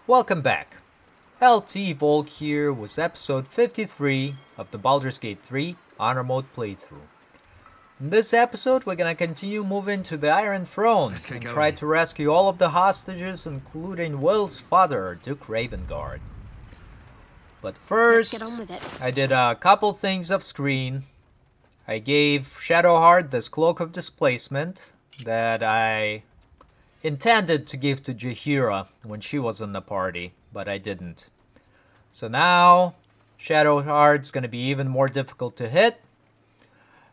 Welcome back. LT Volk here with episode 53 of the Baldur's Gate 3 Honor Mode playthrough. In this episode, we're gonna continue moving to the Iron Throne and try to rescue all of the hostages, including Will's father, Duke Ravenguard. But first, Let's get on with it. I did a couple things off screen. I gave Shadowheart this Cloak of Displacement that I intended to give to Jaheira when she was in the party, but I didn't. So now, Shadowheart's gonna be even more difficult to hit.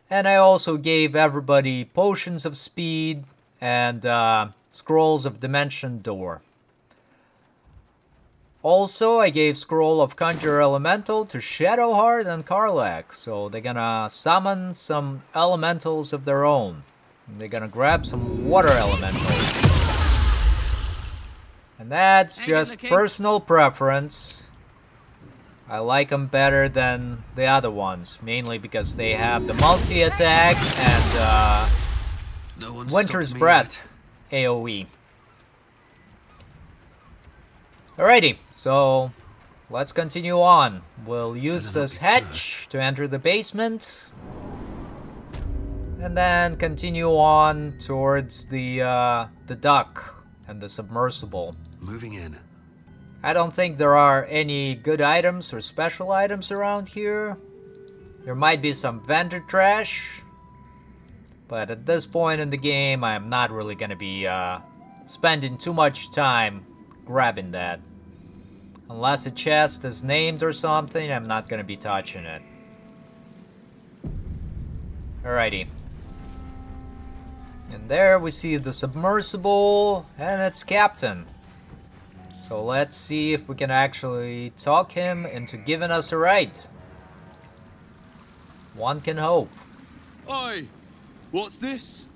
And I also gave everybody Potions of Speed and Scrolls of Dimension Door. Also, I gave Scroll of Conjure Elemental to Shadowheart and Karlach, so they're gonna summon some elementals of their own. They're gonna grab some water elementals. And that's just personal preference. I like them better than the other ones, mainly because they have the multi-attack and Winter's Breath AoE. Alrighty, so let's continue on. We'll use this hatch to enter the basement. And then continue on towards the duck and the submersible. Moving in. I don't think there are any good items or special items around here. There might be some vendor trash. But at this point in the game, I'm not really gonna be spending too much time grabbing that. Unless a chest is named or something, I'm not gonna be touching it. Alrighty. And there we see the submersible and its captain. So let's see if we can actually talk him into giving us a ride. One can hope. Oi! What's this?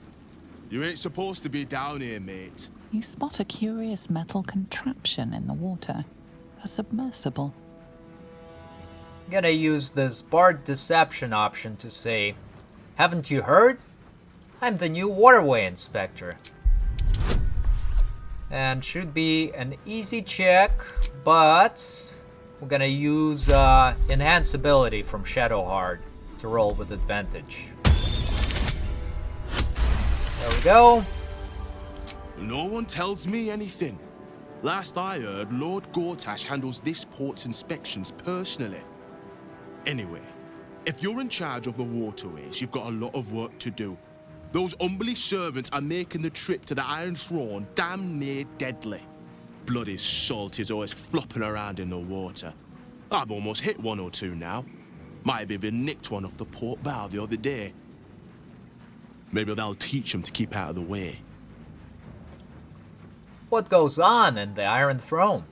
You ain't supposed to be down here, mate. You spot a curious metal contraption in the water. A submersible. I'm gonna use this Bard Deception option to say, haven't you heard? I'm the new waterway inspector. And should be an easy check, but we're gonna use enhance ability from Shadowheart to roll with advantage. There we go. No one tells me anything. Last I heard, Lord Gortash handles this port's inspections personally. Anyway, if you're in charge of the waterways, you've got a lot of work to do. Those Umberlee servants are making the trip to the Iron Throne damn near deadly. Bloody salt is always flopping around in the water. I've almost hit one or two now. Might have even nicked one off the port bow the other day. Maybe that'll teach them to keep out of the way. What goes on in the Iron Throne?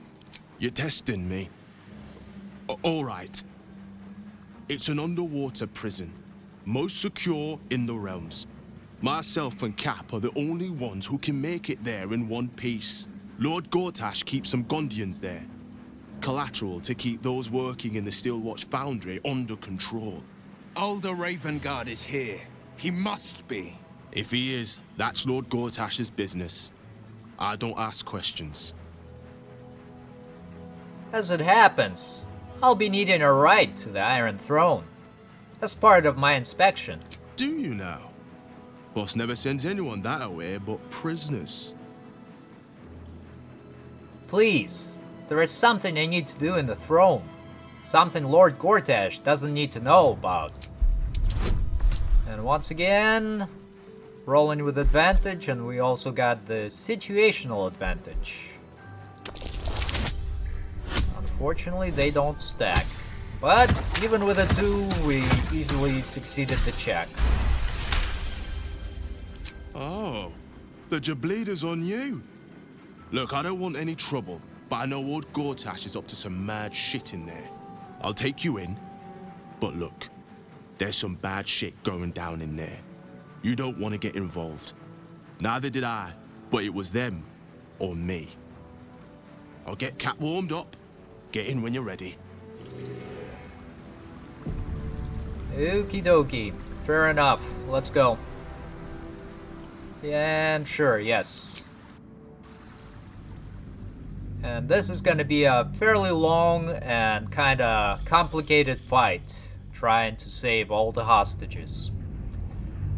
You're testing me. All right. It's an underwater prison, most secure in the realms. Myself and Cap are the only ones who can make it there in one piece. Lord Gortash keeps some Gondians there. Collateral to keep those working in the Steelwatch Foundry under control. Older Ravenguard is here. He must be. If he is, that's Lord Gortash's business. I don't ask questions. As it happens, I'll be needing a ride to the Iron Throne as part of my inspection. Do you now? Boss never sends anyone that away but prisoners. Please, there is something I need to do in the throne. Something Lord Gortash doesn't need to know about. And once again, rolling with advantage, and we also got the situational advantage. Unfortunately, they don't stack. But even with a 2, we easily succeeded the check. Oh, the Jableeder's on you. Look, I don't want any trouble, but I know Lord Gortash is up to some mad shit in there. I'll take you in, but look, there's some bad shit going down in there. You don't want to get involved. Neither did I, but it was them or me. I'll get Cat warmed up. Get in when you're ready. Okie dokie. Fair enough. Let's go. And sure, yes. And this is gonna be a fairly long and kinda complicated fight, trying to save all the hostages.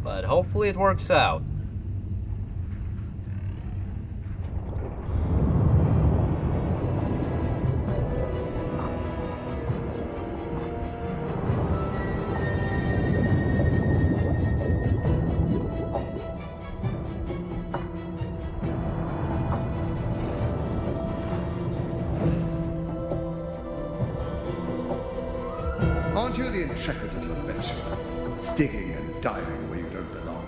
But hopefully it works out. Aren't you the intrepid little adventurer, digging and diving where you don't belong?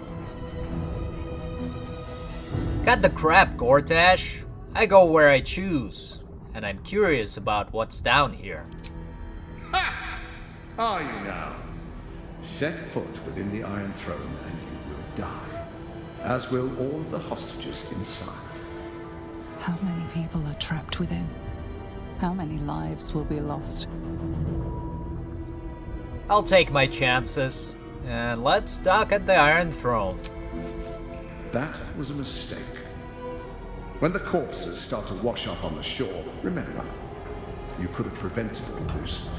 Got the crap, Gortash. I go where I choose, and I'm curious about what's down here. Ha! Are you now? Set foot within the Iron Throne and you will die, as will all the hostages inside. How many people are trapped within? How many lives will be lost? I'll take my chances, and let's dock at the Iron Throne. That was a mistake. When the corpses start to wash up on the shore, remember, you could have prevented all this.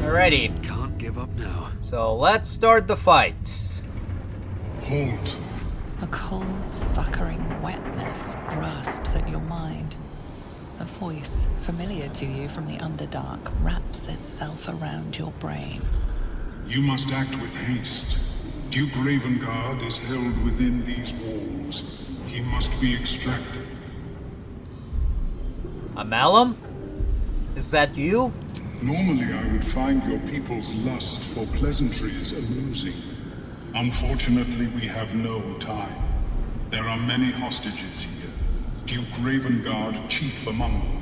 Alrighty, Can't give up now. so let's start the fight. Halt. A cold, suckering wetness grasps at your mind. A voice, familiar to you from the Underdark, wraps itself around your brain. You must act with haste. Duke Ravenguard is held within these walls. He must be extracted. Amalum? Is that you? Normally I would find your people's lust for pleasantries amusing. Unfortunately, we have no time. There are many hostages here. Duke Ravenguard, chief among them.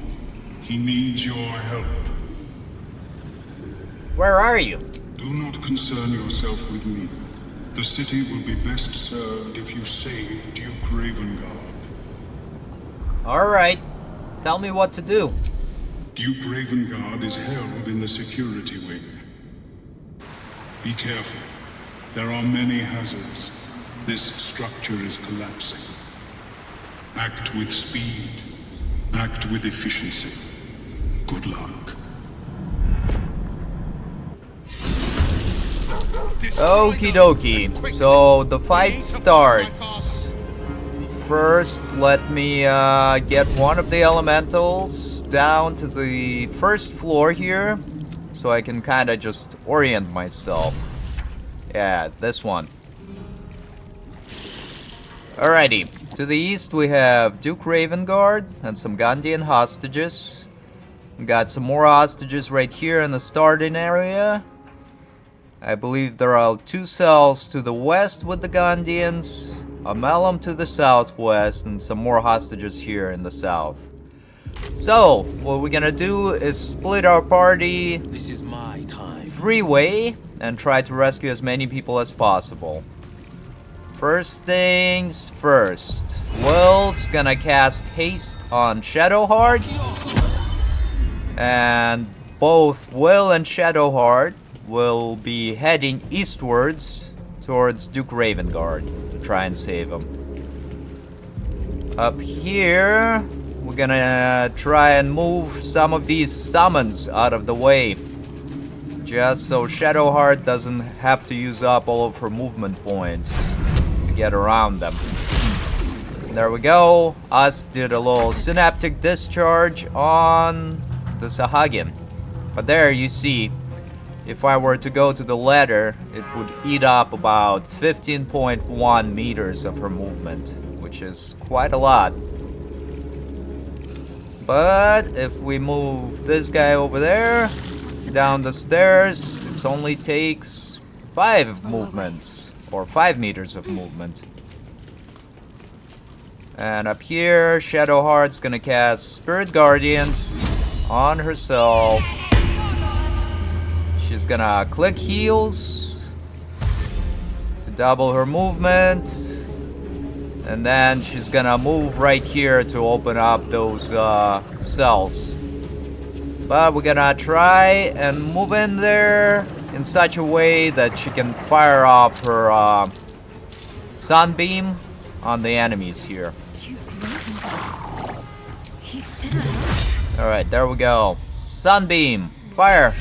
He needs your help. Where are you? Do not concern yourself with me. The city will be best served if you save Duke Ravenguard. Alright, tell me what to do. Duke Ravenguard is held in the security wing. Be careful. There are many hazards. This structure is collapsing. Act with speed. Act with efficiency. Good luck. Okie dokie, so the fight starts. First, let me get one of the elementals down to the first floor here, so I can kind of just orient myself. Yeah, this one. Alrighty, to the east we have Duke Ravenguard and some Gandhian hostages. We got some more hostages right here in the starting area. I believe there are 2 cells to the west with the Gandhians, a Malum to the southwest, and some more hostages here in the south. So, what we're gonna do is split our party This is my time. 3-way and try to rescue as many people as possible. First things first, Will's gonna cast haste on Shadowheart, and both Will and Shadowheart will be heading eastwards towards Duke Ravenguard to try and save him. Up here, we're gonna try and move some of these summons out of the way, just so Shadowheart doesn't have to use up all of her movement points to get around them. There we go. Us did a little synaptic discharge on the Sahagin. But there you see, if I were to go to the ladder, it would eat up about 15.1 meters of her movement, which is quite a lot. But if we move this guy over there, down the stairs, it only takes 5 movements, or 5 meters of movement. And up here, Shadowheart's gonna cast Spirit Guardians on herself. She's gonna click heals to double her movement. And then she's gonna move right here to open up those cells. But we're gonna try and move in there in such a way that she can fire off her sunbeam on the enemies here. He's still alive. Alright, there we go. Sunbeam, fire!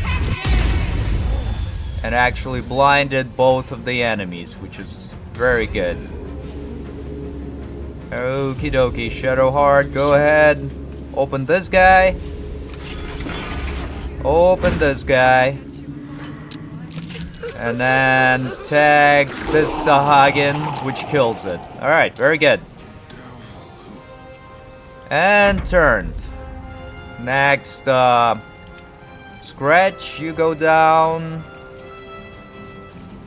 And actually blinded both of the enemies, which is very good. Okie dokie, Shadowheart, go ahead. Open this guy. Open this guy. And then tag this Sahagin, which kills it. Alright, very good. And turn. Next, Scratch, you go down.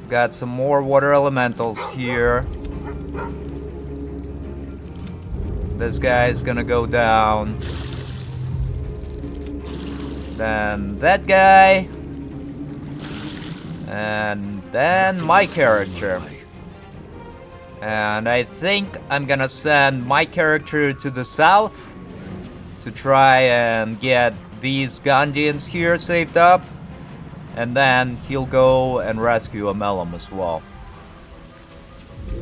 Got some more water elementals here. This guy's gonna go down. Then that guy. And then my character. And I think I'm gonna send my character to the south to try and get these Gondians here saved up. And then he'll go and rescue a Melum as well.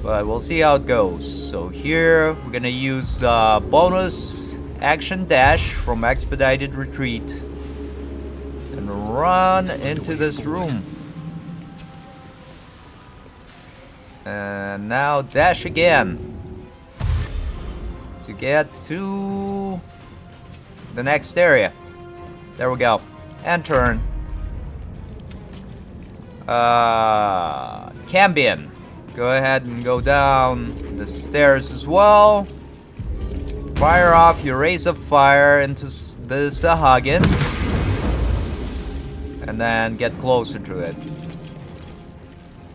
But we'll see how it goes. So here we're gonna use bonus action dash from Expedited Retreat and run into this room. And now dash again to get to the next area. There we go. And turn. Cambion, go ahead and go down the stairs as well. Fire off your Rays of Fire into the Sahagin. And then get closer to it.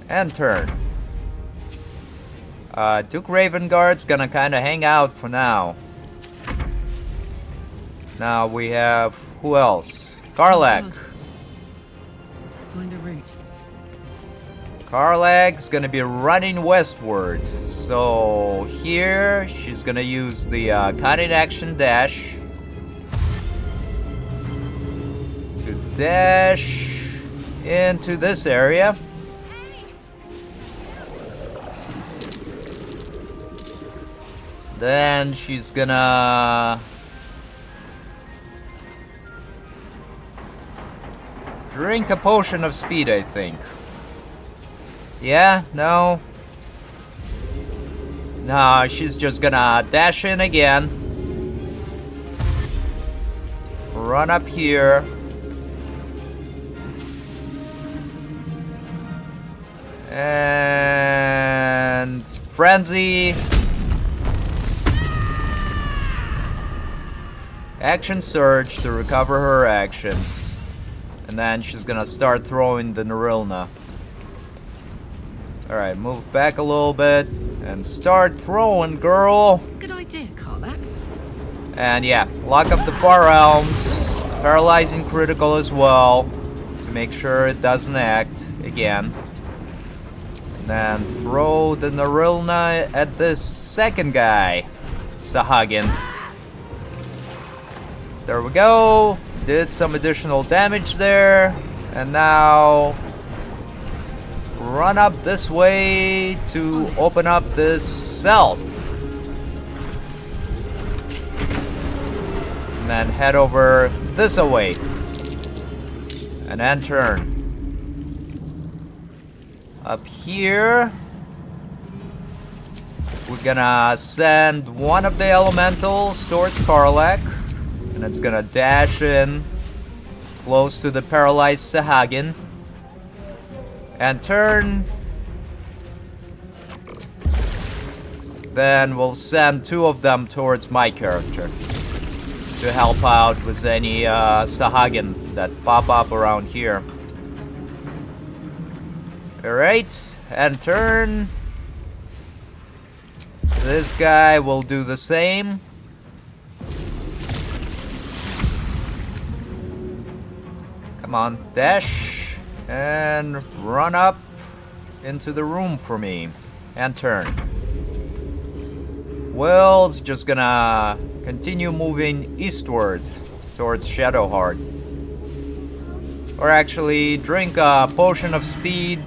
And turn. Duke Ravenguard's gonna kinda hang out for now. Now we have, who else? Karlak. Find a route. Karlak's gonna be running westward. So here, she's gonna use the cutting action dash to dash into this area. Then she's gonna drink a potion of speed, I think. Yeah, no. No, she's just gonna dash in again. Run up here. And Frenzy. Action Surge to recover her actions. And then she's gonna start throwing the Narilna. Alright, move back a little bit and start throwing, girl. Good idea, Karlak. And yeah, lock up the Far Realms. Paralyzing critical as well to make sure it doesn't act again. And then throw the Narilna at this second guy, Sahagin. There we go. Did some additional damage there. And now run up this way to open up this cell. And then head over this way. And then turn. Up here, we're gonna send one of the elementals towards Karlak. And it's gonna dash in close to the paralyzed Sahagin. And turn. Then we'll send two of them towards my character to help out with any Sahagin that pop up around here. Alright, and turn. This guy will do the same. Come on, dash. And run up into the room for me. And turn. Will's just gonna continue moving eastward towards Shadowheart. Or actually, drink a potion of speed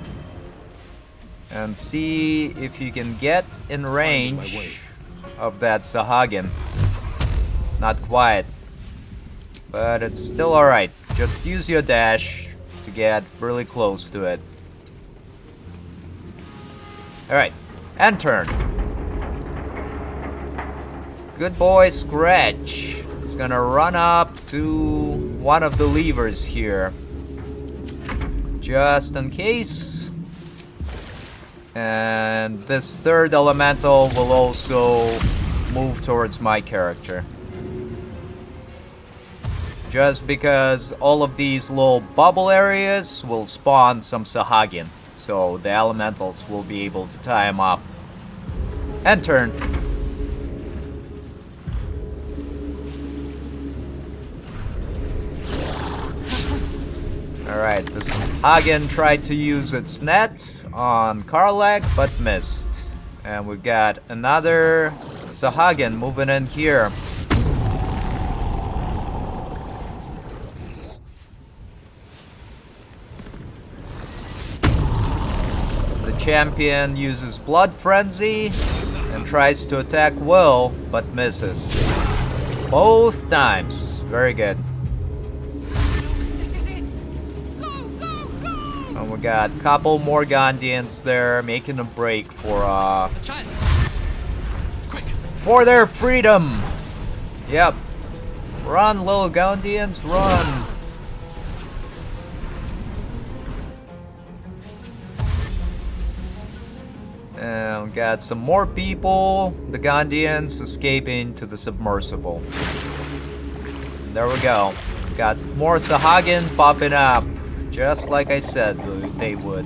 and see if you can get in range of that Sahagin. Not quite, but it's still alright. Just use your dash to get really close to it. Alright, and turn. Good boy, Scratch. He's gonna run up to one of the levers here. Just in case. And this third elemental will also move towards my character. Just because all of these little bubble areas will spawn some Sahagin. So the elementals will be able to tie him up. And turn. Alright, this Sahagin tried to use its net on Karlak, but missed. And we got another Sahagin moving in here. The champion uses Blood Frenzy and tries to attack Will, but misses. Both times. Very good. And we got a couple more Gondians there making a break for their freedom. Yep. Run, little Gondians, run. And we got some more people, the Gondians, escaping to the submersible. There we go. Got more Sahagin popping up. Just like I said they would.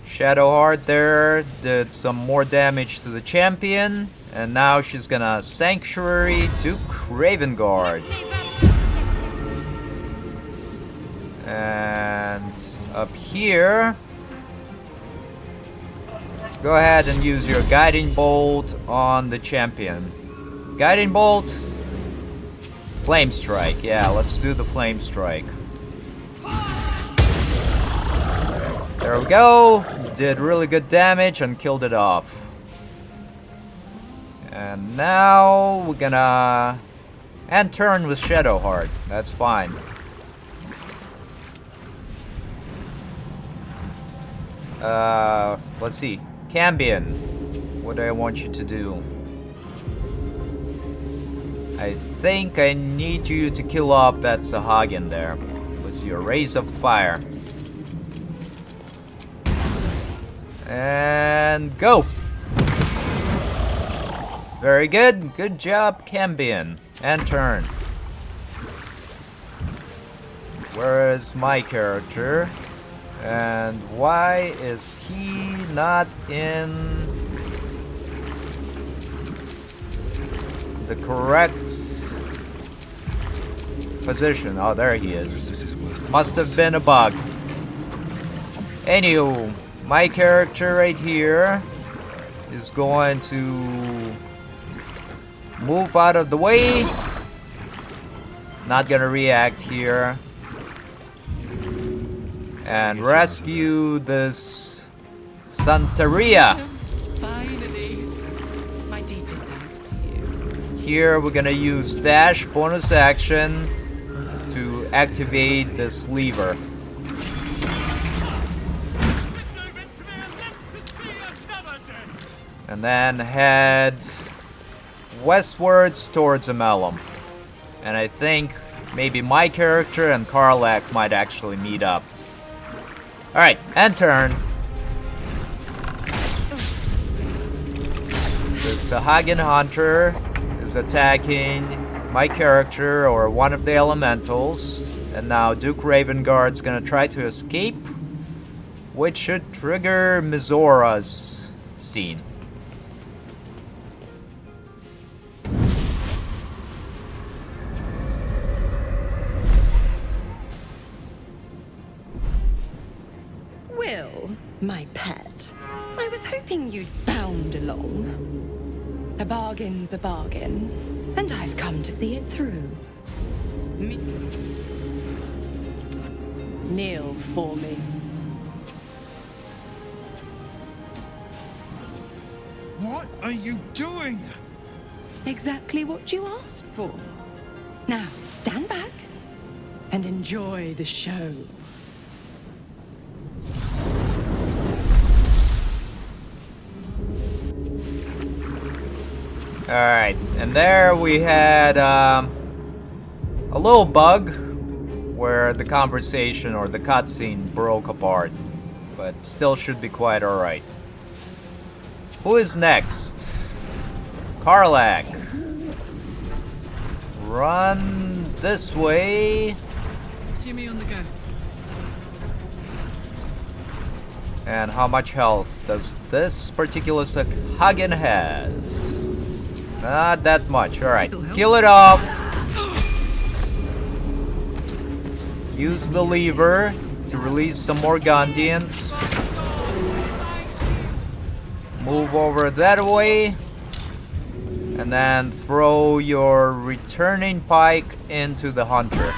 Shadowheart there did some more damage to the champion. And now she's gonna Sanctuary Duke Ravenguard. And up here, go ahead and use your Guiding Bolt on the champion. Guiding Bolt, Flame Strike. Yeah, let's do the Flame Strike. There we go. Did really good damage and killed it off. And now we're gonna end turn with Shadowheart. That's fine. Let's see. Cambion, what do I want you to do? I think I need you to kill off that Sahagin there with your Rays of Fire. And go! Very good. Good job, Cambion. And turn. Where is my character? And why is he not in the correct position? Oh, there he is. Must have been a bug. Anywho, my character right here is going to move out of the way. Not gonna react here. And rescue this Santeria. Finally, my deepest thanks to you. Here we're gonna use dash bonus action to activate this lever. And then head westwards towards Amelum. And I think maybe my character and Karlak might actually meet up. Alright, and turn. The Sahagin Hunter is attacking my character or one of the elementals. And now Duke Ravenguard's gonna try to escape, which should trigger Mizora's scene. my pet. I was hoping you'd bound along. A bargain's a bargain, and I've come to see it through. Kneel for me. What are you doing? Exactly what you asked for. Now, stand back and enjoy the show. Alright, and there we had a little bug where the conversation or the cutscene broke apart, but still should be quite alright. Who is next? Karlach. Run this way. Jimmy on the go. And how much health does this particular Hagen has? Not that much. Alright. Kill it off. Use the lever to release some more Gondians. Move over that way. And then throw your returning pike into the hunter.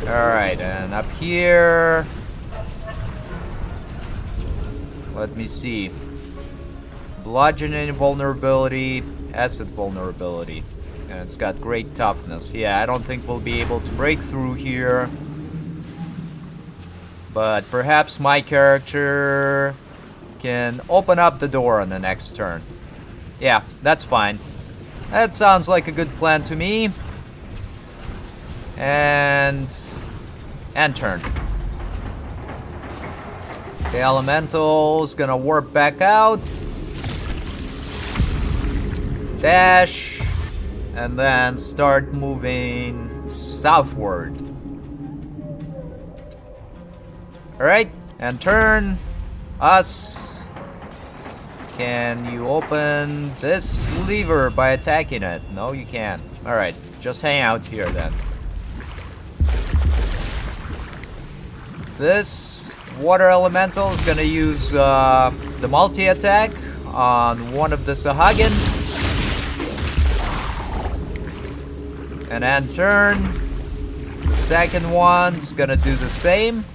Alright, and up here... Let me see. Bludgeoning vulnerability, acid vulnerability. And it's got great toughness. Yeah, I don't think we'll be able to break through here. But perhaps my character can open up the door on the next turn. Yeah, that's fine. That sounds like a good plan to me. And turn. The elemental's gonna warp back out. Dash. And then start moving southward. Alright, and turn. Us. Can you open this lever by attacking it? No, you can't. Alright, just hang out here then. This water elemental is gonna use the multi-attack on one of the Sahagin. And then turn. The second one's gonna do the same.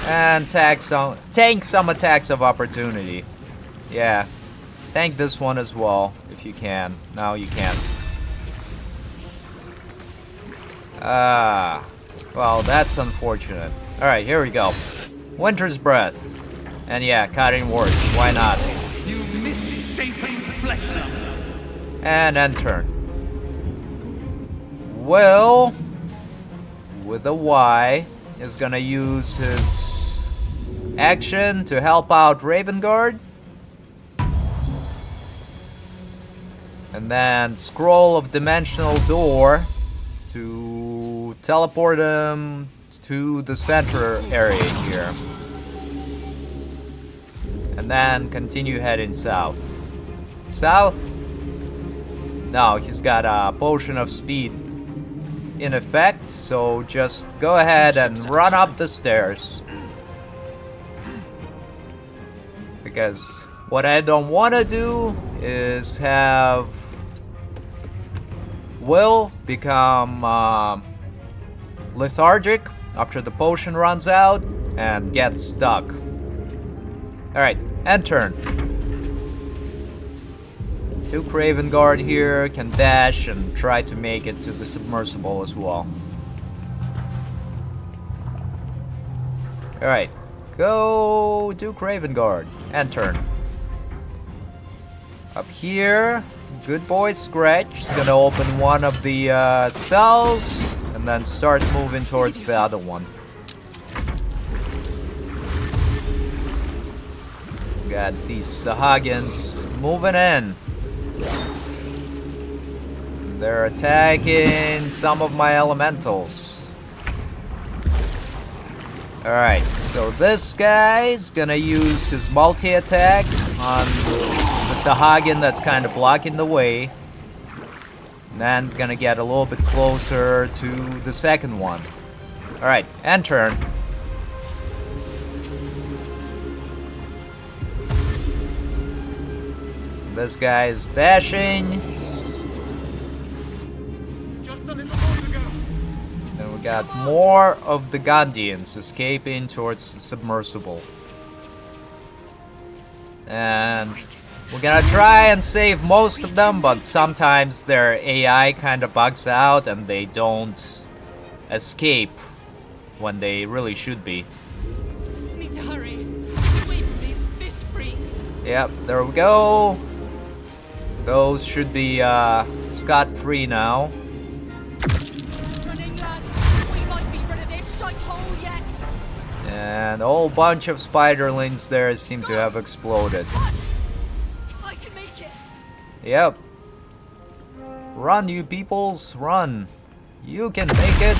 And tank some attacks of opportunity. Yeah. Tank this one as well, if you can. No, you can't. Well, that's unfortunate. Alright, here we go. Winter's Breath. And yeah, cutting words. Why not? You misshapen fleshler! And then turn. Will, with a Y, is gonna use his action to help out Ravenguard. And then Scroll of Dimensional Door to teleport him to the center area here. And then continue heading south. South? No, he's got a potion of speed in effect, so just go ahead and run up the stairs. Because what I don't want to do is have Will become lethargic after the potion runs out and get stuck. Alright, and turn. Duke Ravenguard here can dash and try to make it to the submersible as well. Alright, go Duke Ravenguard and turn. Up here, good boy Scratch is gonna open one of the cells and then start moving towards the other one. Got these Sahagins moving in. They're attacking some of my elementals. Alright, so this guy's gonna use his multi-attack on the Sahagin that's kind of blocking the way. Then it's gonna get a little bit closer to the second one. Alright, end turn. This guy is dashing. Just a little more to go. And we got more of the Gondians escaping towards the submersible. And we're gonna try and save most of them, but sometimes their AI kind of bugs out and they don't escape when they really should be. Need to hurry. Get away from these fish freaks. Yep, there we go. Those should be scot-free now. Running, lads. We might be rid of this shithole yet. And a whole bunch of spiderlings there seem to have exploded. I can make it. Yep. Run, you peoples, run. You can make it.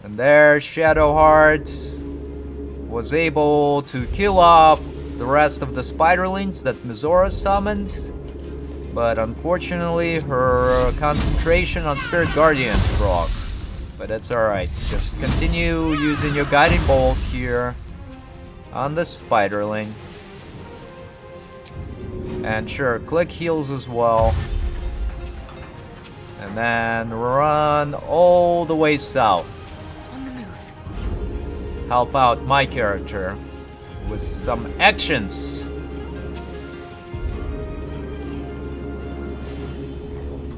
And there, Shadowheart was able to kill off the rest of the spiderlings that Mizora summoned. But unfortunately, her concentration on Spirit Guardians broke. But that's alright. Just continue using your guiding bolt here on the spiderling. And sure, click heals as well. And then run all the way south. On the move. Help out my character with some actions.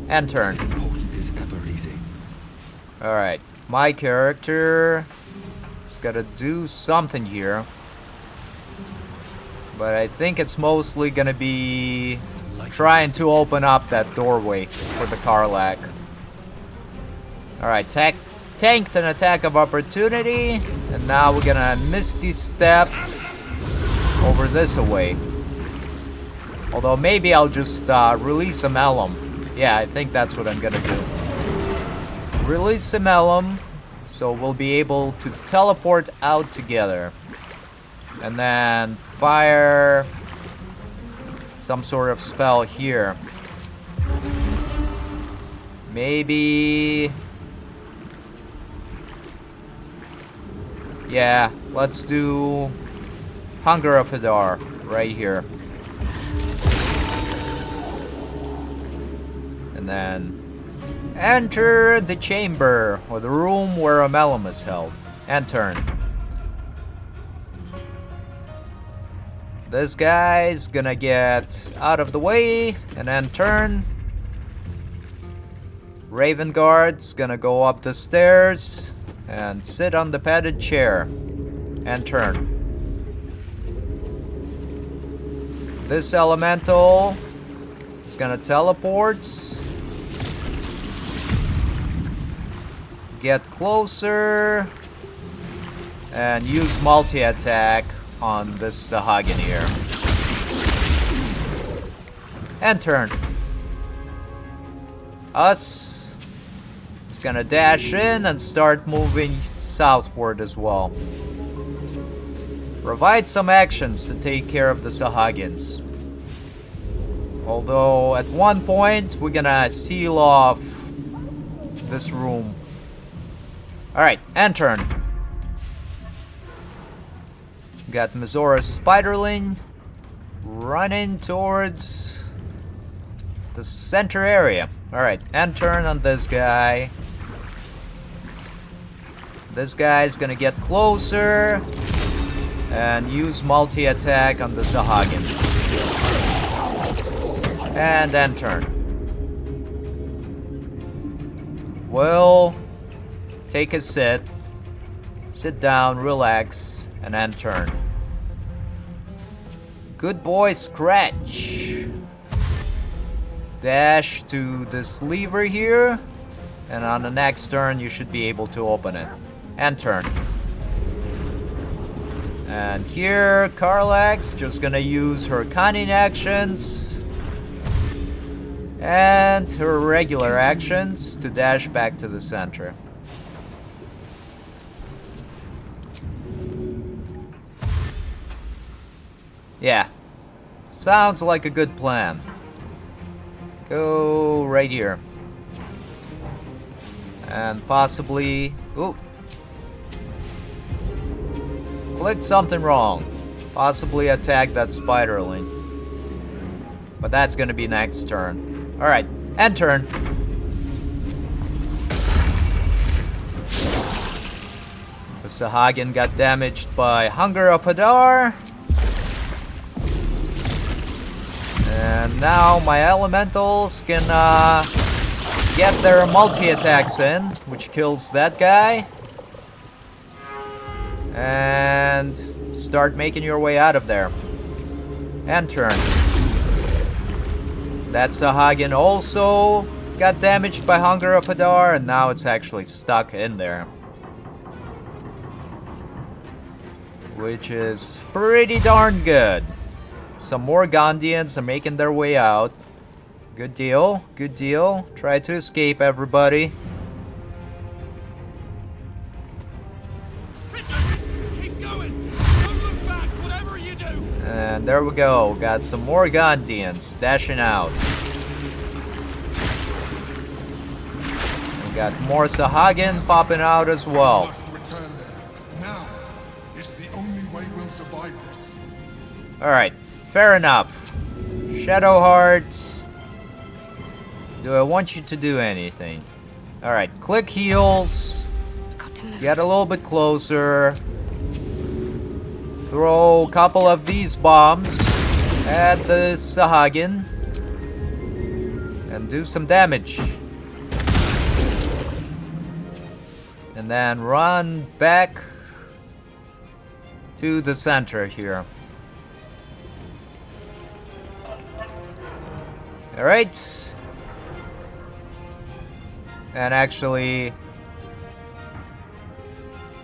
And turn. Important is never easy. Alright, my character is gonna do something here. But I think it's mostly gonna be trying to open up that doorway for the Karlach. Alright, tanked an attack of opportunity. And now we're gonna Misty Step over this away. Although maybe I'll just release some Elm. Yeah, I think that's what I'm gonna do. Release some Elm, so we'll be able to teleport out together. And then fire some sort of spell here. Maybe... yeah, let's do Hunger of Hadar right here. And then enter the chamber, or the room where Amelum is held. And turn. This guy's gonna get out of the way, and then turn. Ravenguard's gonna go up the stairs and sit on the padded chair. And turn. This elemental is gonna teleport. Get closer. And use multi-attack on this Sahagin here. And turn. Us is gonna dash in and start moving southward as well. Provide some actions to take care of the Sahagins. Although at one point we're gonna seal off this room. Alright, and turn. Got Mizora's Spiderling running towards the center area. Alright, and turn on this guy. This guy's gonna get closer and use multi-attack on the Sahagin. And then turn. Well, take a sit. Sit down, relax, and then turn. Good boy, Scratch. Dash to this lever here, and on the next turn you should be able to open it. And turn. And here, Karlach's just gonna use her cunning actions and her regular actions to dash back to the center. Yeah, sounds like a good plan. Go right here. And possibly... Ooh. Clicked something wrong. Possibly attack that spiderling. But that's gonna be next turn. Alright, end turn. The Sahagin got damaged by Hunger of Hadar. And now my elementals can get their multi-attacks in, which kills that guy. And start making your way out of there. End turn. That Sahagin also got damaged by Hunger of Hadar, and now it's actually stuck in there. Which is pretty darn good. Some more Gondians are making their way out. Good deal, good deal. Try to escape, everybody. Keep going! Don't look back, whatever you do! And there we go. Got some more Gondians dashing out. We got more Sahagin popping out as well. Must return there. Now. It's the only way we'll survive this. Alright, fair enough. Shadowheart. Do I want you to do anything? Alright, click heals. Get a little bit closer. Throw a couple of these bombs at the Sahagin. And do some damage. And then run back to the center here. Alright. And actually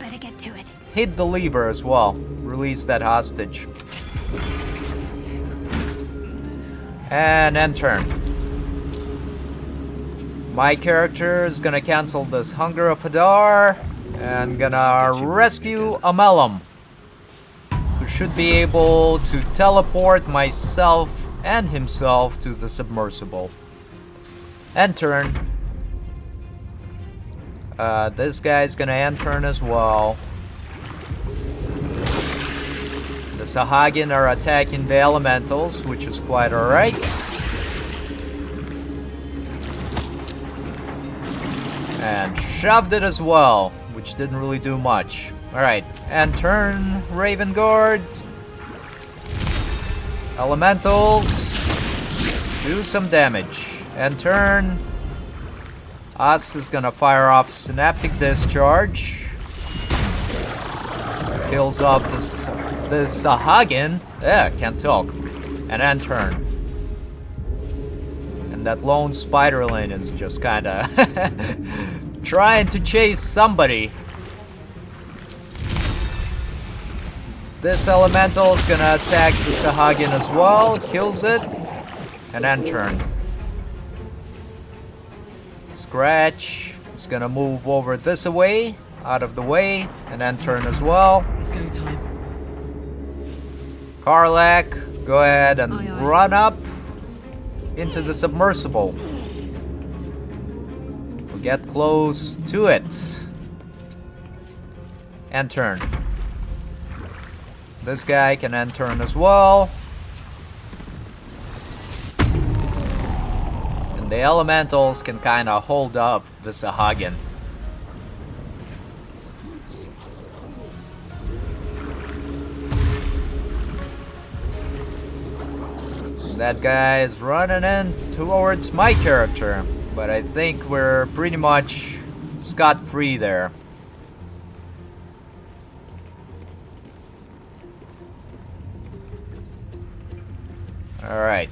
Better get to it. hit the lever as well. Release that hostage. And end turn. My character is gonna cancel this Hunger of Hadar and gonna rescue Amelum, who should be able to teleport myself and himself to the submersible. End turn. This guy's gonna end turn as well. The Sahagin are attacking the elementals, which is quite alright. And shoved it as well, which didn't really do much. Alright, end turn, Ravenguard. Elementals. Do some damage. End turn. Us is gonna fire off Synaptic Discharge. Kills off the Sahagin. Yeah, can't talk. And end turn. And that lone spiderling is just kinda trying to chase somebody. This elemental is gonna attack the Sahagin as well. Kills it. And end turn. Scratch is gonna move over this away, out of the way, and end turn as well. It's go time. Karlak, go ahead and Aye, aye. run up into the submersible. We'll get close to it. End turn. This guy can end turn as well. And the elementals can kind of hold up the Sahagin. That guy is running in towards my character, but I think we're pretty much scot-free there. Alright.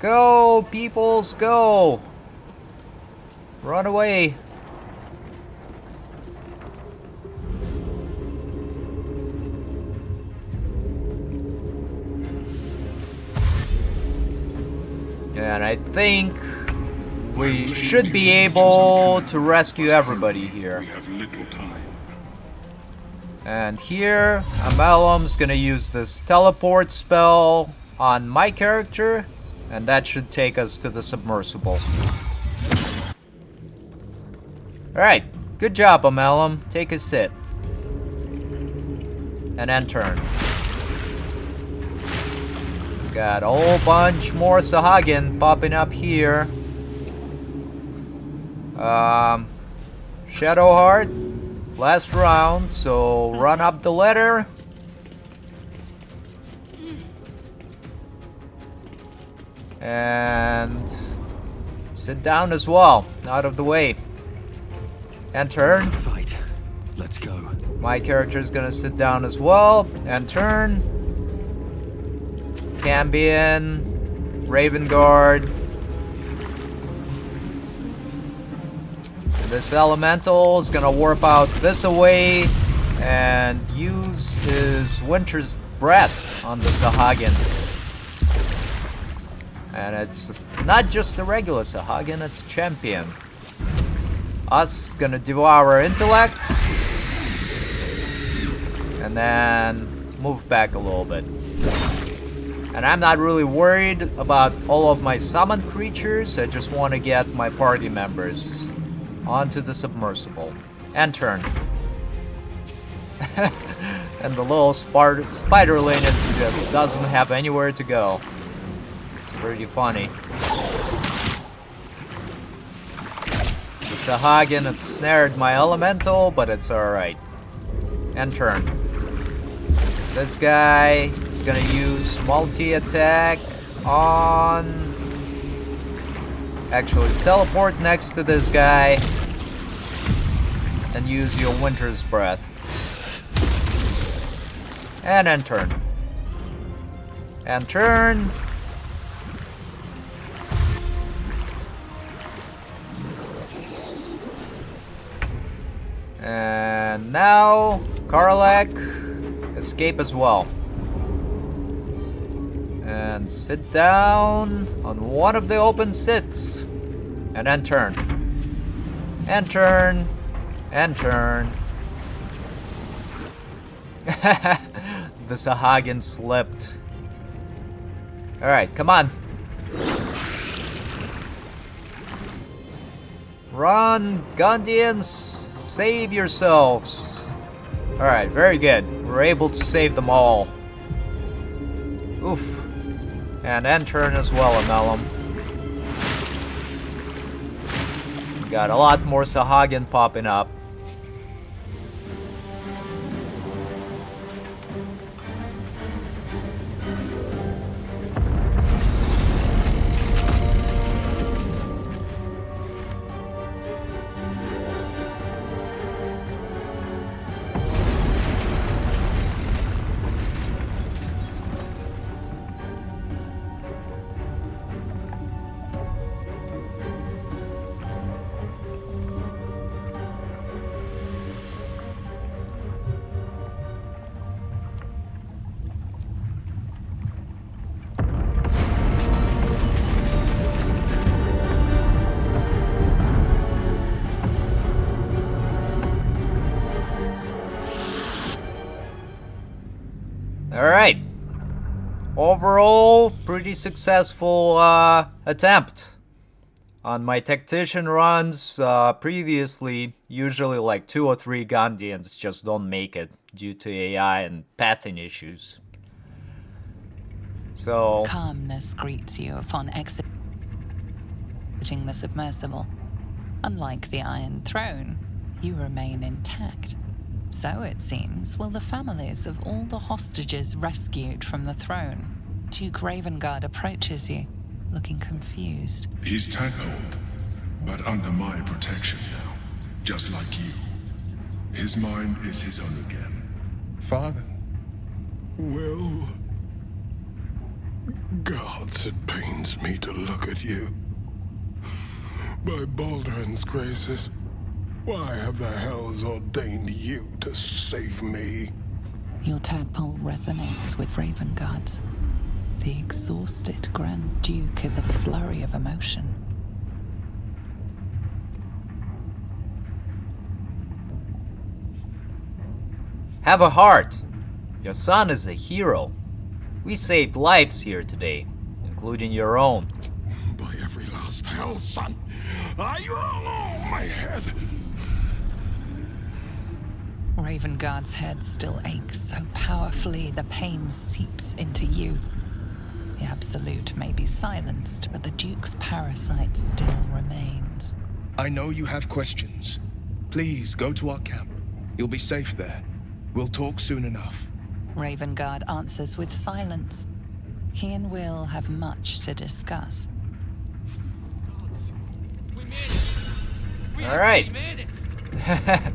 Go, peoples, go! Run away! And I think we should be able to rescue everybody here. We have little time. And here, Amalum's gonna use this teleport spell on my character. And that should take us to the submersible. Alright, good job, Amalum. Take a sit. And then turn. Got a whole bunch more Sahagin popping up here. Shadowheart, last round, so run up the ladder. And sit down as well, out of the way. And turn. Fight. Let's go. My character is gonna sit down as well. And turn. Cambion, Ravenguard. This elemental is gonna warp out this away and use his Winter's Breath on the Sahagin. And it's not just a regular Sahagin, it's champion. Us gonna devour intellect. And then move back a little bit. And I'm not really worried about all of my summoned creatures, I just want to get my party members onto the submersible. And turn. And the little spider Linux just doesn't have anywhere to go. It's pretty funny. The Sahagin had snared my elemental, but it's alright. And turn. This guy is gonna use multi-attack on... Actually, teleport next to this guy and use your Winter's Breath. And then turn. And turn. And now, Karlak, escape as well. And sit down on one of the open sits. And then turn. And turn. And turn. The Sahagin slipped. Alright, come on. Run, Gundians, save yourselves. Alright, very good. We're able to save them all. Oof. And then turn as well, Amalum. Got a lot more Sahagin popping up. Alright. Overall, pretty successful attempt. On my tactician runs previously, usually like 2 or 3 Gandhians just don't make it due to AI and pathing issues. So... Calmness greets you upon exiting the submersible. Unlike the Iron Throne, you remain intact. So, it seems, will the families of all the hostages rescued from the throne. Duke Ravenguard approaches you, looking confused. He's tadpoled, but under my protection now, just like you. His mind is his own again. Father? Well... Gods, it pains me to look at you. By Baldur's graces, why have the hells ordained you to save me? Your tadpole resonates with Ravenguard's. The exhausted Grand Duke is a flurry of emotion. Have a heart. Your son is a hero. We saved lives here today. In including your own. By every last hell, son, my head. Ravenguard's head still aches so powerfully the pain seeps into you. The Absolute may be silenced, but the Duke's parasite still remains. I know you have questions. Please go to our camp. You'll be safe there. We'll talk soon enough. Ravenguard answers with silence. He and Will have much to discuss. We made it. We All right. actually made it.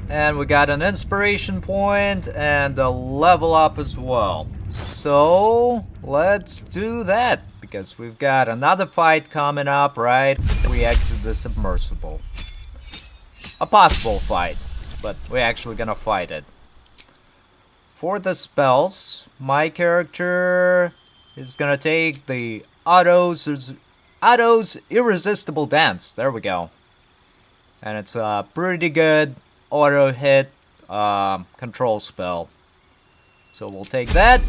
And we got an inspiration point and a level up as well. So let's do that, because we've got another fight coming up, right? We exit the submersible. A possible fight, but we're actually gonna fight it. For the spells, my character is gonna take the Otto's Irresistible Dance. There we go. And it's a pretty good auto hit control spell. So we'll take that.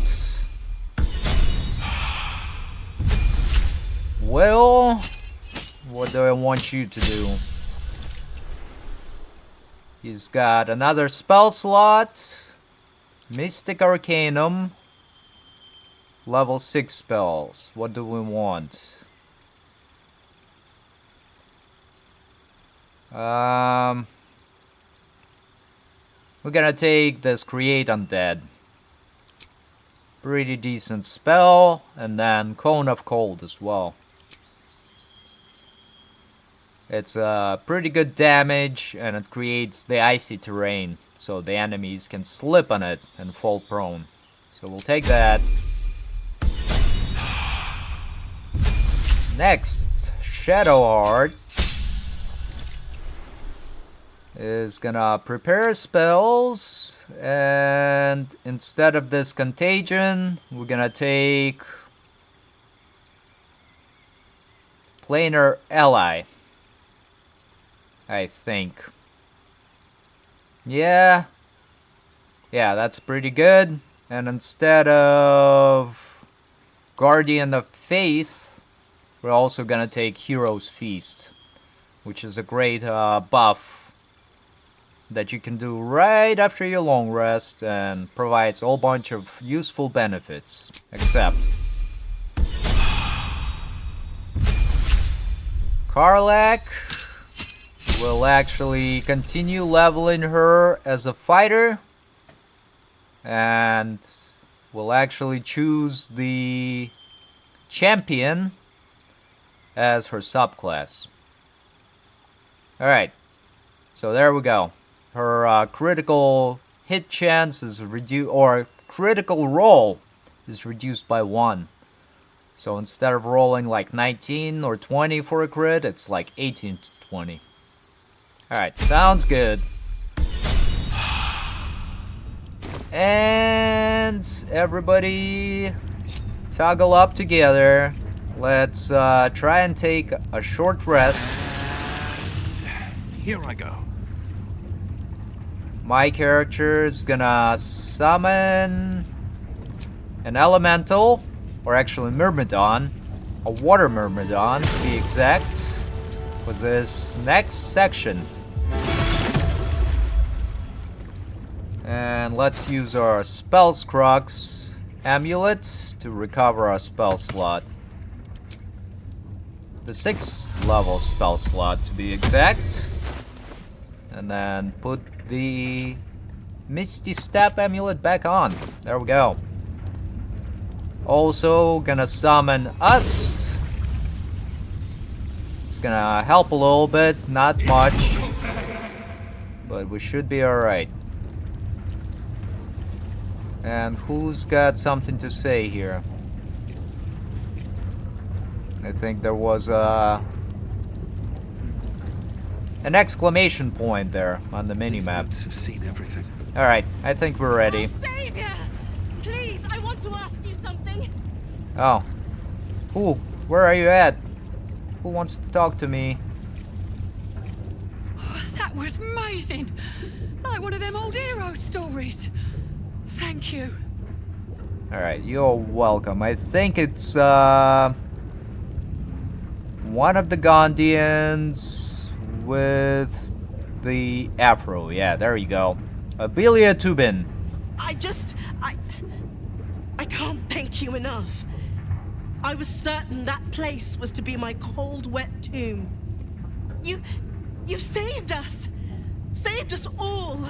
Well, what do I want you to do? He's got another spell slot. Mystic Arcanum. Level 6 spells. What do we want? We're gonna take this Create Undead. Pretty decent spell. And then Cone of Cold as well. It's pretty good damage, and it creates the icy terrain, so the enemies can slip on it and fall prone. So we'll take that. Next, Shadowheart is gonna prepare spells, and instead of this Contagion, we're gonna take Planar Ally, I think. Yeah, that's pretty good. And instead of Guardian of Faith, we're also gonna take Hero's Feast, which is a great buff that you can do right after your long rest and provides a whole bunch of useful benefits. Except Karlach will actually continue leveling her as a fighter, and will actually choose the champion as her subclass. Alright, so there we go. Her critical hit chance is reduced, or critical roll is reduced by 1. So instead of rolling like 19 or 20 for a crit, it's like 18 to 20. Alright, sounds good. And everybody toggle up together. Let's try and take a short rest. Here I go. My character is gonna summon an elemental, or actually Myrmidon, a water Myrmidon to be exact, for this next section. And let's use our Spells Crux amulet to recover our spell slot. The 6th level spell slot to be exact. And then put the Misty Step amulet back on. There we go. Also gonna summon us. It's gonna help a little bit, not much, but we should be alright. And who's got something to say here? I think there was an exclamation point there on the minimap. Have seen everything. Alright, I think we're ready. Our savior! Please, I want to ask you something. Oh. Who? Where are you at? Who wants to talk to me? That was amazing! Like one of them old hero stories. Thank you. Alright, you're welcome. I think it's one of the Gondians with the afro. Yeah, there you go. Abelia Tubin. I can't thank you enough. I was certain that place was to be my cold, wet tomb. You saved us! Saved us all!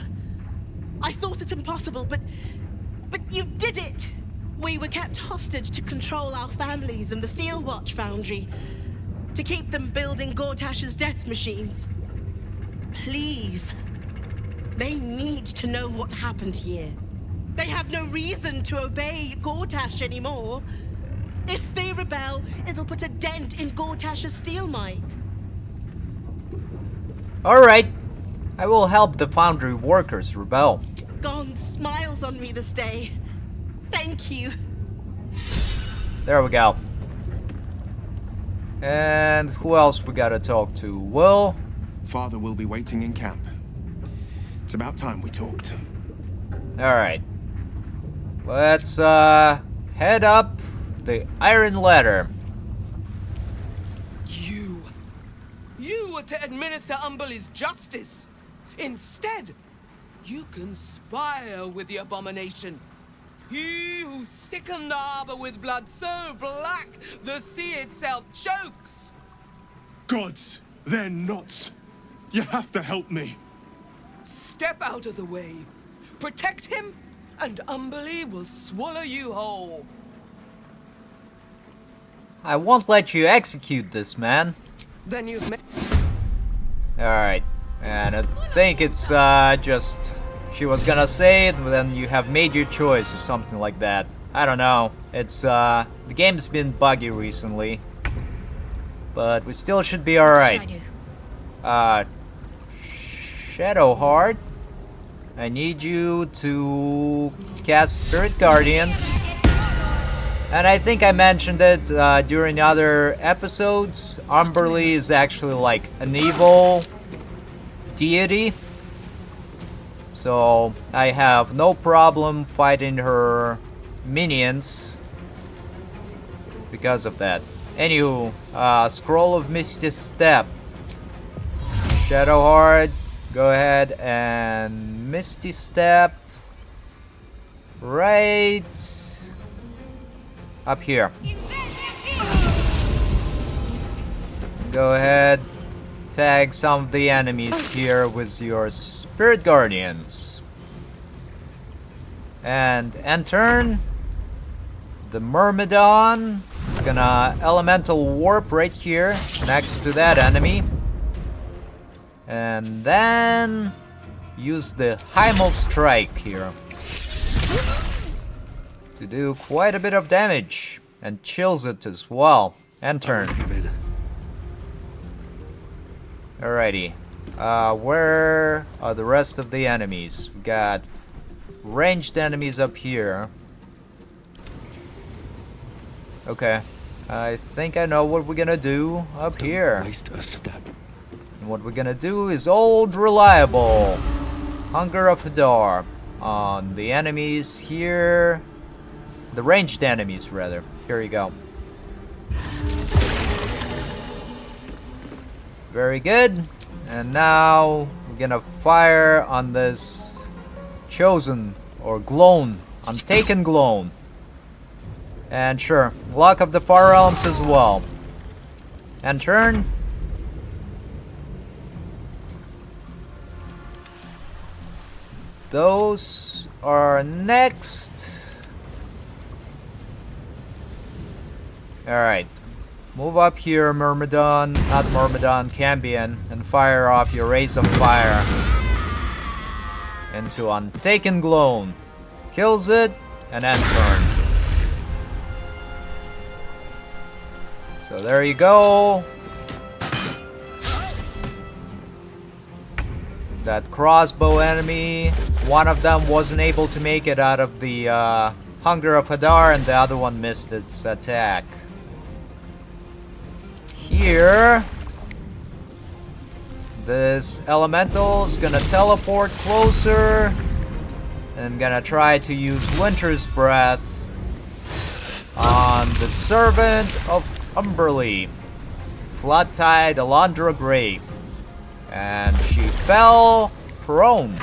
I thought it impossible, but you did it! We were kept hostage to control our families and the Steel Watch Foundry, to keep them building Gortash's death machines. Please. They need to know what happened here. They have no reason to obey Gortash anymore. If they rebel, it'll put a dent in Gortash's steel might. Alright. I will help the foundry workers rebel. Gond smiles on me this day. Thank you. There we go. And who else we gotta talk to? Will? Father will be waiting in camp. It's about time we talked. Alright. Let's head up the Iron Ladder. You were to administer Umberlee's justice. Instead, you conspire with the abomination. He who sickened the harbor with blood so black, the sea itself chokes. Gods, they're nuts. You have to help me. Step out of the way. Protect him, and Umberlee will swallow you whole. I won't let you execute this man. Then you've met... Alright. And I think it's just... She was gonna say it, but then you have made your choice or something like that. I don't know. It's, the game's been buggy recently. But we still should be alright. Shadowheart. I need you to cast Spirit Guardians. And I think I mentioned it during other episodes. Umberlee is actually like an evil deity. So I have no problem fighting her minions because of that. Anywho, Scroll of Misty Step. Shadowheart, go ahead and Misty Step right up here. Go ahead, tag some of the enemies here with your Spirit Guardians. And end turn, the Myrmidon is gonna Elemental Warp right here next to that enemy. And then use the Hymal Strike here to do quite a bit of damage and chills it as well. End turn. Alrighty. Where are the rest of the enemies? We got ranged enemies up here. Okay. I think I know what we're gonna do up here. Waste a step. And what we're gonna do is old reliable Hunger of Hadar on the enemies here. The ranged enemies, rather. Here you go. Very good. And now we're gonna fire on this chosen or Gloan, Untaken Gloan. And sure, Luck of the Far Realms as well. And turn. Those are next. Alright. Move up here, Myrmidon. Not Myrmidon, Cambion. And fire off your Rays of Fire into Untaken Gloan. Kills it, and end turn. So there you go. That crossbow enemy, one of them wasn't able to make it out of the Hunger of Hadar, and the other one missed its attack. Here, this elemental is gonna teleport closer and gonna try to use Winter's Breath on the servant of Umberlee, Flood-Tide Alondra Grave, and she fell prone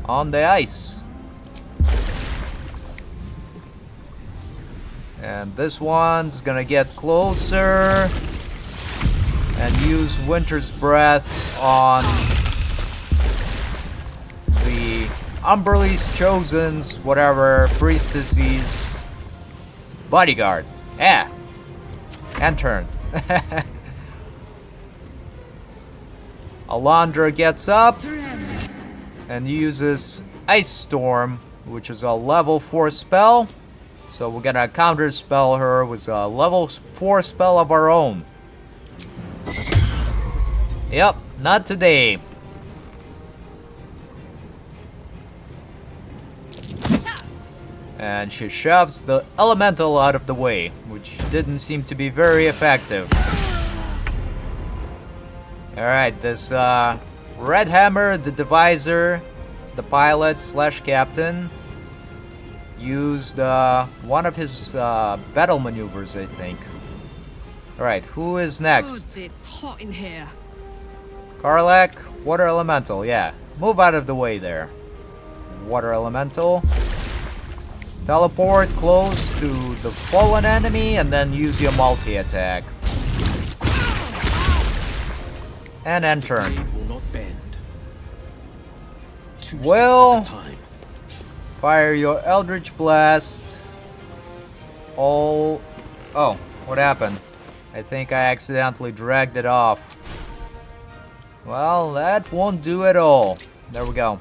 on the ice. And this one's gonna get closer and use Winter's Breath on the Umberlee's Chosen's, whatever, priestess's bodyguard. Yeah. And turn. Alondra gets up and uses Ice Storm, which is a level 4 spell. So we're gonna counter spell her with a level 4 spell of our own. Yep, not today. And she shoves the elemental out of the way, which didn't seem to be very effective. Alright, this Redhammer the Deviser, the pilot slash captain, used one of his battle maneuvers, I think. Alright, who is next? Gods, it's hot in here. Karlach, water elemental, yeah. Move out of the way there. Water elemental. Teleport close to the fallen enemy and then use your multi-attack. And end turn. Well, fire your Eldritch Blast. Oh, what happened? I think I accidentally dragged it off. Well, that won't do at all. There we go.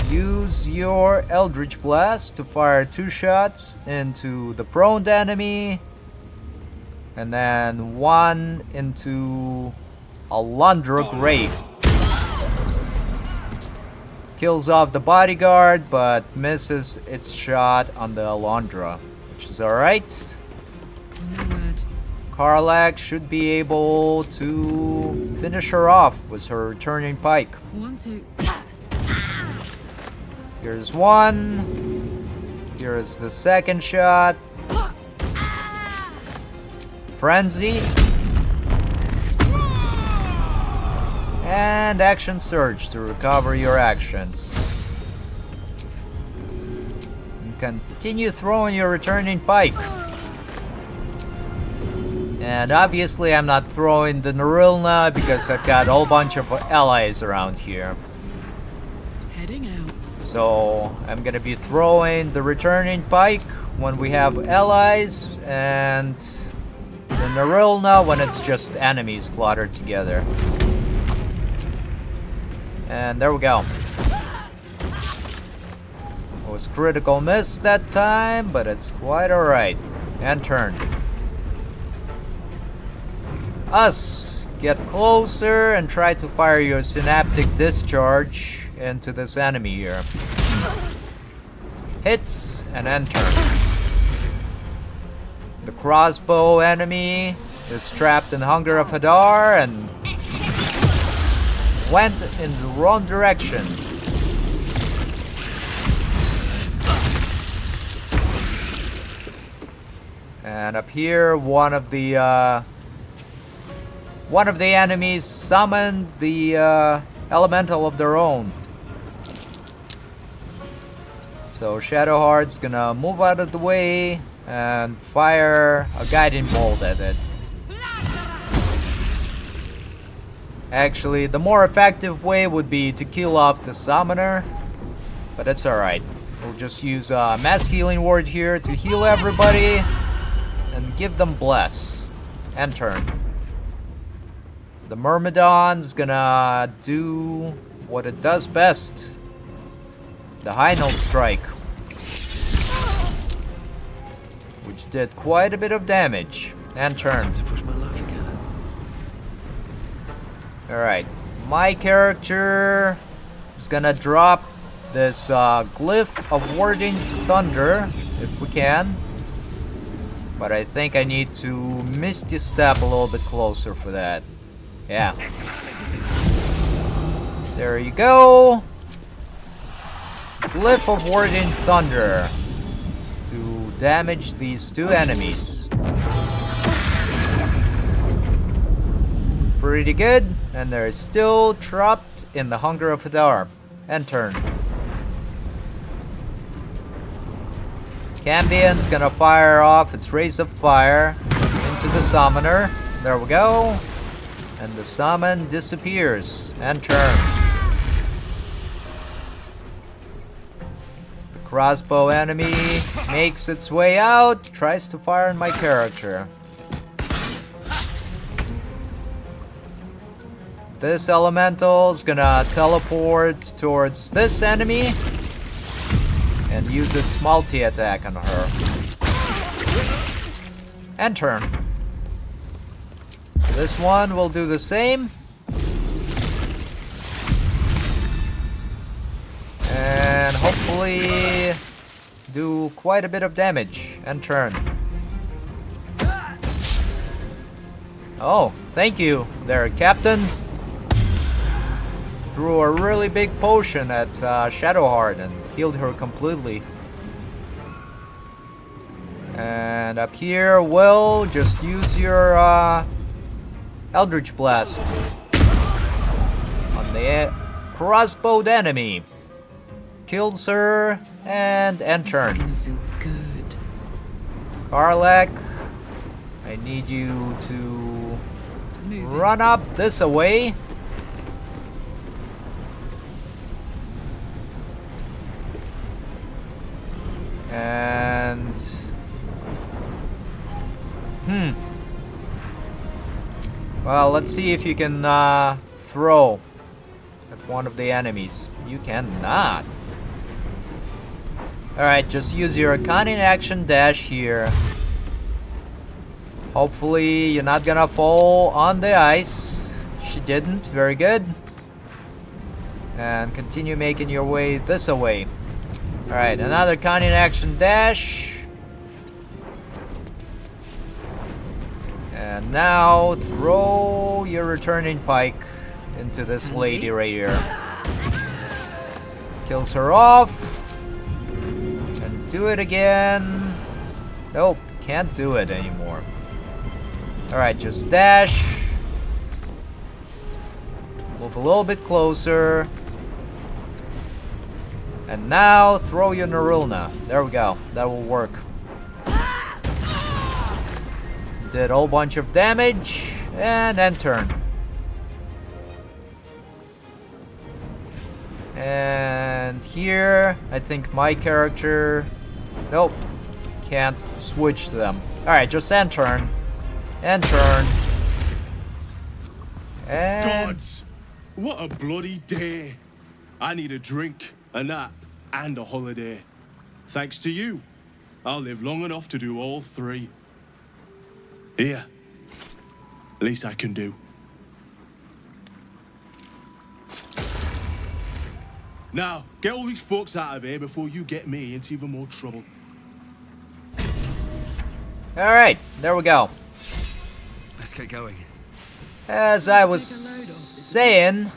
Use your Eldritch Blast to fire 2 shots into the prone enemy, and then 1 into Alondra Grave. Kills off the bodyguard, but misses its shot on the Alondra, which is alright. Karlach should be able to finish her off with her returning pike. 1, 2. Here's one. Here's the second shot. Frenzy. And action surge to recover your actions. And continue throwing your returning pike. And obviously I'm not throwing the Narilna because I've got a whole bunch of allies around here. Heading out. So I'm gonna be throwing the returning pike when we have allies, and the Narilna when it's just enemies cluttered together. And there we go. It was critical miss that time, but it's quite alright. And turn. Us, get closer and try to fire your synaptic discharge into this enemy here. Hits and enter. The crossbow enemy is trapped in Hunger of Hadar and went in the wrong direction. And up here, one of the enemies summoned the elemental of their own. So Shadowheart's gonna move out of the way and fire a guiding bolt at it. Actually, the more effective way would be to kill off the summoner, but it's alright. We'll just use a mass healing word here to heal everybody and give them bless. And turn. The Myrmidon's gonna do what it does best. The Hynal Strike. Which did quite a bit of damage. And turn. Alright. My character is gonna drop this Glyph of Warding Thunder, if we can. But I think I need to Misty Step a little bit closer for that. Yeah. There you go. Glyph of Warding Thunder to damage these two enemies. Pretty good, and they're still trapped in the Hunger of Hadar. End turn. Cambion's gonna fire off its Rays of Fire into the Summoner. There we go. And the summon disappears. End turn. The crossbow enemy makes its way out, tries to fire on my character. This elemental's gonna teleport towards this enemy and use its multi-attack on her. End turn. This one will do the same. And hopefully do quite a bit of damage. End turn. Oh, thank you there, Captain. Threw a really big potion at Shadowheart and healed her completely. And up here, Will, just use your Eldritch Blast on the crossbowed enemy. Kills her and end turn. Karlak, I need you to run up this away. And well, let's see if you can throw at one of the enemies. You cannot. Alright, just use your cunning action dash here. Hopefully you're not gonna fall on the ice. She didn't. Very good. And continue making your way this way. Alright, another cunning action dash. And now throw your returning pike into this lady right here. Kills her off. And do it again. Nope, can't do it anymore. Alright, just dash. Move a little bit closer. And now throw your Narulna. There we go. That will work. Did a whole bunch of damage. And end turn. And here, I think my character... Nope. Can't switch to them. Alright, just end turn. End turn. And... Gods! What a bloody day. I need a drink, a nap, and a holiday. Thanks to you, I'll live long enough to do all three. Here. Least I can do. Now, get all these folks out of here before you get me into even more trouble. Alright, there we go. Let's get going. As I was saying,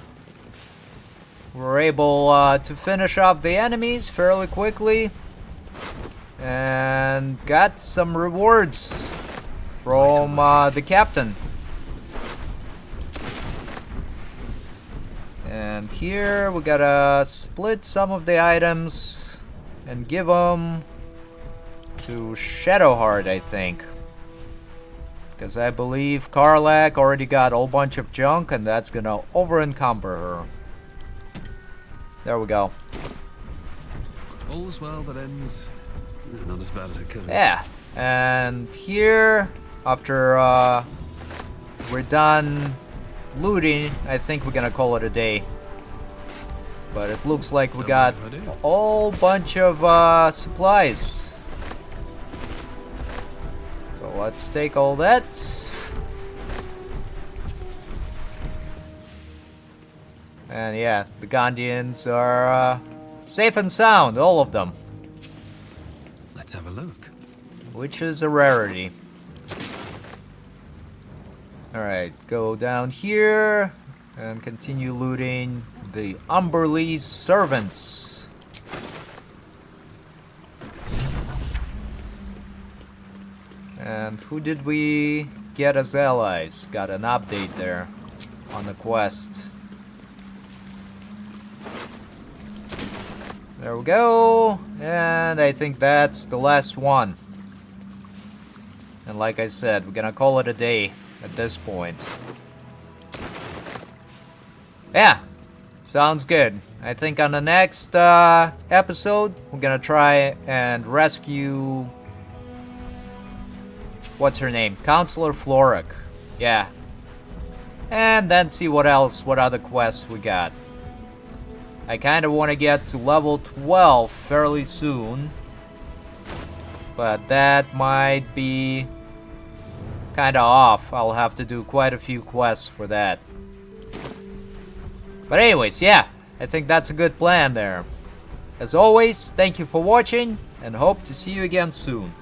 we're able to finish off the enemies fairly quickly. And got some rewards from the captain. And here we gotta split some of the items and give them to Shadowheart, I think. Because I believe Karlak already got a whole bunch of junk and that's gonna over-encumber her. There we go. All's well that ends not as bad as it could have. Yeah. And here, after we're done looting, I think we're gonna call it a day. But it looks like we got a whole bunch of supplies. So let's take all that. And yeah, the Gondians are safe and sound, all of them. Let's have a look. Which is a rarity. Alright, go down here and continue looting the Umberlee's servants. who did we get as allies? Got an update there on the quest. There we go. And I think that's the last one. And like I said, we're gonna call it a day at this point. Yeah, sounds good. I think on the next episode, we're gonna try and rescue... What's her name? Counselor Floric. Yeah. And then see what other quests we got. I kind of want to get to level 12 fairly soon. But that might be kind of off. I'll have to do quite a few quests for that. But anyways, yeah. I think that's a good plan there. As always, thank you for watching, and hope to see you again soon.